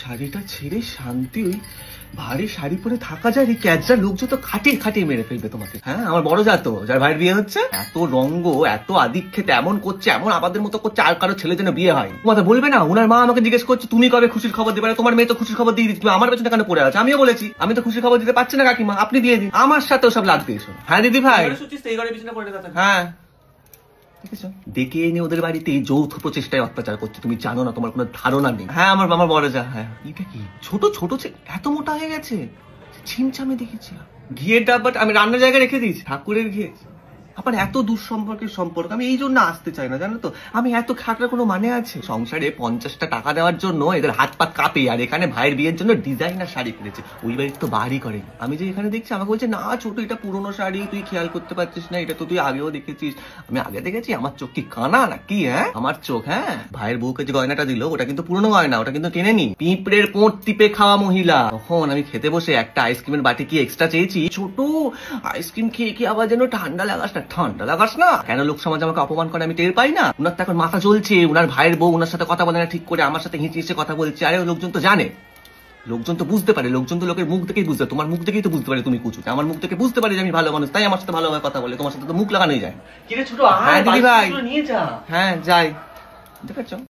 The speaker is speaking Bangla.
শাড়িটা ছেড়ে শান্তি ওই ভারী শাড়ি পরে থাকা যায়, এই ক্যাজরা লোক যত খাটিয়ে খাটিয়ে মেরে ফেলবে তোমাকে। হ্যাঁ, আমার বড় জাতো যার ভাইয়ের বিয়ে হচ্ছে, এত রঙ্গ এত আদিক্ষেতে এমন করছে, এমন আমাদের মতো করছে, আর কারো ছেলে যেন বিয়ে হয়। তোমাকে বলবে না, উনার মা আমাকে জিজ্ঞেস করছে তুমি কবে খুশির খবর দেবে, তোমার মেয়ে তো খুশির খবর দিয়ে দিচ্ছি, তুমি আমার পেছনে কেন পড়ে আছে? আমিও বলেছি আমি তো খুশির খবর দিতে পারছি না কাকিমা, আপনি দিয়ে দিন। আমার সাথে ওসব লাগ দিয়েছো। হ্যাঁ দিদি ভাই, হ্যাঁ ডেকে এনে ওদের বাড়িতে যৌথ প্রচেষ্টায় অত্যাচার করছে, তুমি জানো না, তোমার কোনো ধারণা নেই। হ্যাঁ আমার বড় যা। হ্যাঁ এটা কি ছোট ছোট এত মোটা হয়ে গেছে, ছিমছামে দেখেছি। ঘিয়ের ডাব্বাটা আমি রান্নার জায়গায় রেখে দিয়েছি, ঠাকুরের ঘিয়ে। আবার এত দূর সম্পর্কের সম্পর্ক আমি এই জন্য আসতে চাই না, জানো তো? আমি এত খাটার কোনো মানে আছে? সংসারে 50টা টাকা দেওয়ার জন্য এদের হাত পা কাঁপে, আর এখানে ভাইয়ের বিয়ের জন্য ডিজাইনার শাড়ি কিনেছে। ওই বাড়ির তো বাড়ি করে, আমি যে এখানে দেখছি আমাকে বলছে না ছোট এটা পুরোনো শাড়ি, তুই খেয়াল করতে পারছিস না, এটা তো তুই আগেও দেখেছিস। আমি আগে দেখেছি, আমার চোখ কি কানা নাকি? হ্যাঁ আমার চোখ। হ্যাঁ ভাইয়ের বউকে যে গয়নাটা দিল ওটা কিন্তু পুরোনো গয়না, ওটা কিন্তু কেনেনি, পিঁপড়ের পোঁট টিপে খাওয়া মহিলা। তখন আমি খেতে বসে একটা আইসক্রিমের বাটি কি এক্সট্রা চেয়েছি, ছোট আইসক্রিম খেয়ে কি আবার যেন ঠান্ডা লাগাস না, ঠান্ডা লাগাস না কেন? লোক সমাজ আমাকে অপমান করে আমি টের পাই না? উনার তো এখন মাথা চলছে, উনার ভাইয়ের বউ উনার সাথে কথা বলে না ঠিক করে, আমার সাথে হিঁচি হিঁচে কথা বলছে। আরে লোকজন তো জানে, লোকজন তো বুঝতে পারে, লোকজন তো লোকের মুখ দেখেই বুঝতে, তোমার মুখ দেখেই তো বুঝতে পারে তুমি কুচু, আমার মুখ থেকে বুঝতে পারে যে আমি ভালো মানুষ, তাই আমার সাথে ভালোভাবে কথা বলে। তোমার সাথে তো মুখ লাগানোই যায়। কিরে ছোট, হ্যাঁ দিদি ভাই, হ্যাঁ যাই, দেখাচ্ছ।